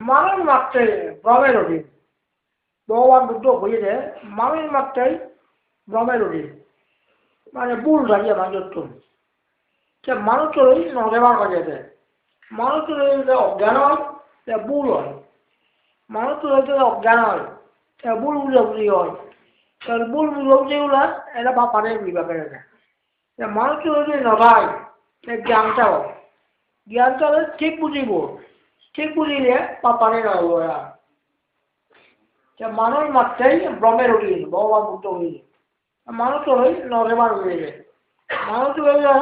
মানুষ মাত্রই ভ্রমের অধীন। ভগবান বুদ্ধ হইলে মানুষ মাত্রই ভ্রমের অধীন। মানে ভুল ধরিয়ে মানুষজন সে মানুষেরই নজেবার কাজেতে মানুষের যদি অজ্ঞান হয় সে ভুল হয়। মানুষের যদি অজ্ঞান হয় সে ভুল বুঝাবুঝি হয়। তার ভুল বুঝাবুঝিগুলো এটা বাপারে বিভাগের এটা মানুষের যদি নভায় সে জ্ঞানটা হয়। জ্ঞানটা হলে ঠিক বুঝিব, ঠিক বুঝিলে পাপারে নহব এরা। মানুষ মাত্রই ভ্রমের অধীন ভগবান বুদ্ধ হইলে মানুষ হই নজেবার হইলে মানুষ হইলে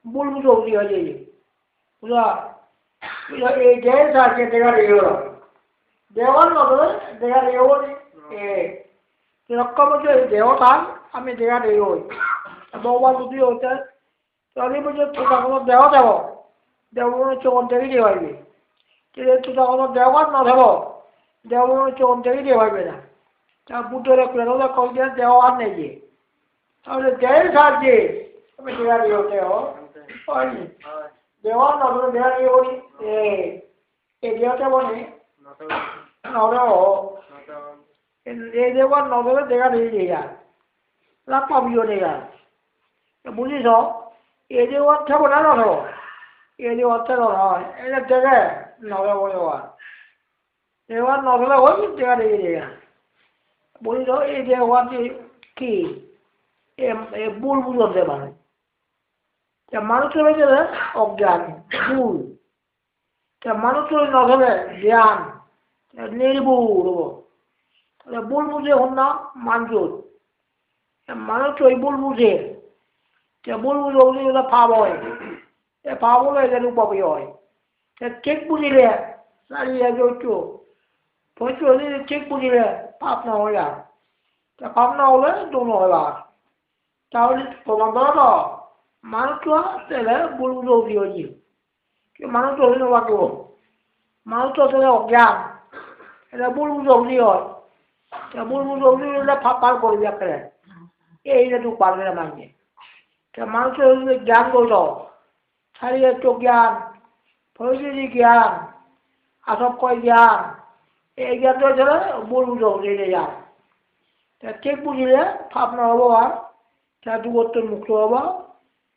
ভুল বুঝাবুঝি হয়ে যায়। বুঝা এই দেহের সাহায্যে দেখা দিয়ে দেওয়ার নজরে দেখা দিয়ে রক্ষা বলছে এই দেহটা আমি দেখা দিয়ে হই ভগবান বুদ্ধি হইতে চলি বুঝে ছোটা কোনো দেহ দেব দেবগুলো চোখ থেকে দিয়ে হইবে কিন্তু ছোটা কোনো দেওয়ার নধেব দেবগুলো চোখ থেকে দিয়ে হইবে না। তা বুদ্ধরে প্রেরণা কলকে দেহ আর নেই যে তাহলে দেহের সাহায্যে আমি দেখা দিয়ে হতে হয়নি দেওয়ার নজরে দেখা দিয়ে হই এই দেহটা বনে নধেব এই দেওয়ার নজরে দেখা দিয়ে দিয়া লাভ পাবিও দেখা বুঝিছ এই যে অর্থ বলে নধেব এই যে অর্থ নয় এটা দেখে নধেব দেওয়ার দেওয়ার নধলে ওই দেখা দিয়ে দেখা বুঝিছ এই দেওয়ার কি ভুল বুঝতে পারে মানুষের হয়েছে অজ্ঞান ভুল মানুষের নধলে জ্ঞান নির্ভুল হব তাহলে ভুল বুঝে হন না মানুষ মানুষ ওই ভুল বুঝে ভুল বুঝে ওগুলো পাপ হয় পাপ হলে এদের উপাপি হয় ঠিক বুঝিলে চারিয়ে যৌচু পঁয়ত্রিশ হলে ঠিক বুঝিলে পাপ না হয় আর পাপ না হলে দোনো হয় আর তাহলে প্রমাণ ধরো তো মানুষ তাহলে ভুল বুঝে উঠি হয়েছি মানুষ হলে নবাক মানুষ তাহলে অজ্ঞান এটা ভুল বুঝে উঠি হয় ভুল বুঝে উঠি হলে পার করবি একেবারে এইটা তুই পারবে না মানবে মানুষের যদি জ্ঞান করল শারীরিক জ্ঞান ফৌজদারি জ্ঞান আসক্কয় জ্ঞান এই জ্ঞানটা ধরে ভুল বুঝে উঠে যায় ঠিক বুঝিলে পাপ না হবো আর দুগত্ব মুক্ত হব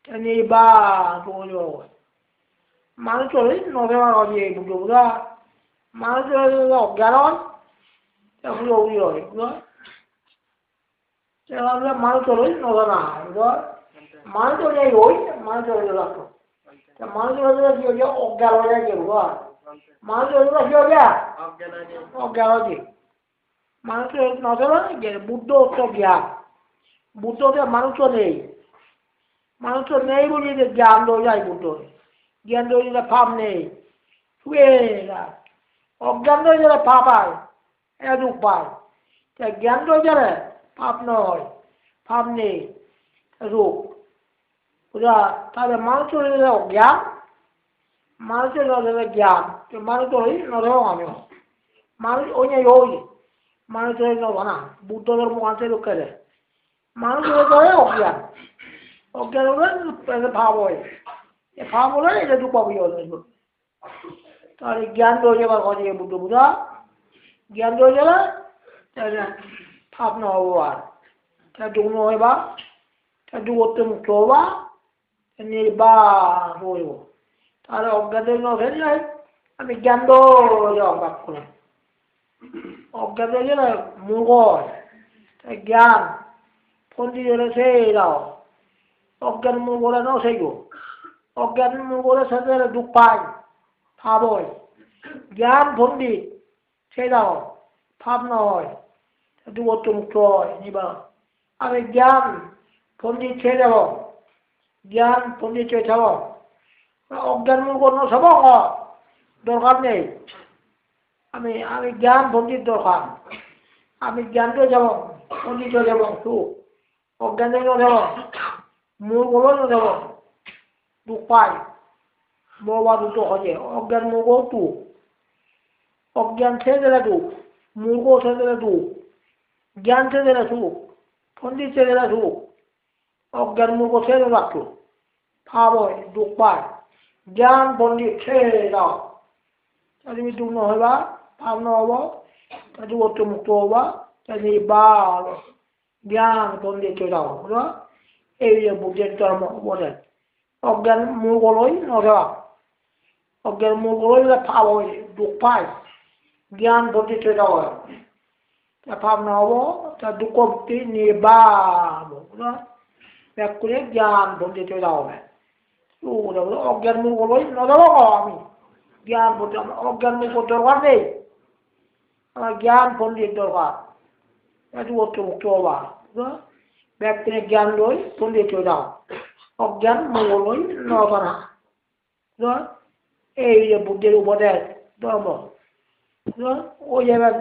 নির্বাক মানুষের নজর হবে এই বুঝো বুঝা মানুষের অজ্ঞান হয় বুঝো উড়ি হয় বুঝো মানুষের নজর না বুঝো মানুষের ওই মানুষের রাখো মানুষের কি হচ্ছে অজ্ঞান হয়ে যায় বুঝো মানুষের কি হবে অজ্ঞান হচ্ছে মানুষের নজর বুদ্ধ হচ্ছে জ্ঞান বুদ্ধতে মানুষও নেই মানুষও নেই বলি যে জ্ঞান রয়ে যায় বুদ্ধ জ্ঞান রয়ে গেলে পাপ নেই শুয়ে অজ্ঞান রয়ে গেলে পাপ হয় এটা দুঃখ পায় জ্ঞান রয়ে গেলে পাপ নয় পাপ নেই রূপ বুঝা তাহলে মানুষের হয়ে গেলে অজ্ঞান মানুষের নজরে জ্ঞান মানুষের হই নজরেও আমি মানুষ ওই নেই ওই মানুষের নব না বুদ্ধ ধর্ম আছে লোকের মানুষ হয়ে যায় অজ্ঞান অজ্ঞান হলে ভাব হয় ভাব হলে এটা দু পাবি হলে তাহলে জ্ঞান রয়ে যাবার কথা বুদ্ধ বুঝা জ্ঞান রয়ে গেলে ভাব না হবো আর দুগ্ন হইবা দুগত্ব মুক্ত হবা নির্বাক হইব তাহলে অজ্ঞানের নজরে যায় আমি জ্ঞান অজ্ঞান করে অজ্ঞান রয়ে গেলে মূর্খ জ্ঞান পন্ডিতের সেই দাও অজ্ঞান মূর্খরা নাও সেই গো অজ্ঞান মূর্খরা সাথে দুঃখ পায় ভাব হয় জ্ঞান পণ্ডিত সেই দাও ভাব না হয় দুগত্ব মুক্ত হয় নিবা আমি জ্ঞান পণ্ডিত ছেড়ে যাব জ্ঞান পণ্ডিত ছেড়ে যাব অজ্ঞান মূর্খ সব দরকার নেই আমি আমি জ্ঞান পণ্ডিত দরকার আমি জ্ঞানকে যাব পণ্ডিত যাব সুখ অজ্ঞানে যাব মূর্খ যাব দুঃখ পায় ববা দুটো হয়ে অজ্ঞান মূর্খ তু অজ্ঞান ছেড়ে দিলে দুঃখ মূর্খ ছেড়ে দিলে দুঃখ জ্ঞান ছেড়ে দিলে সুখ পণ্ডিত ছেড়ে দিলে সুখ অজ্ঞান মূর্খ ছেড়ে রাখতো ভাব হয় দুঃখ পায় জ্ঞান পণ্ডিত ছেড়ে দাও যদি বিদ্যুৎ নহবা ভাব নহব যদি অর্থ মুক্ত হবা যদি বাল জ্ঞান বন্ধে চলে যাও বুঝলো এই যে বুদ্ধের ধর্ম বলে অজ্ঞান মূল গলই নধরা অজ্ঞান মূল গলই ভাব হয় দুঃখ পায় জ্ঞান বন্ধে চলে যাওয়া ভাব নহব তার দুঃখ মুক্তি নির্বাণ বুঝলো ব্যাক করে জ্ঞান বন্ধে চলে যাওয়া হবে অজ্ঞান মূল গলই নধরা আমি জ্ঞান বলতে অজ্ঞান মুখ দরকার নেই আমার জ্ঞান পণ্ডিত দরকার একটু অর্থ মুক্ত হবা ব্যক্তির জ্ঞান লই পণ্ডিত হয়ে যাও অজ্ঞান মূল লই নকরা এই যে বুদ্ধির উপদেশ ধর্ম ওই জায়গায়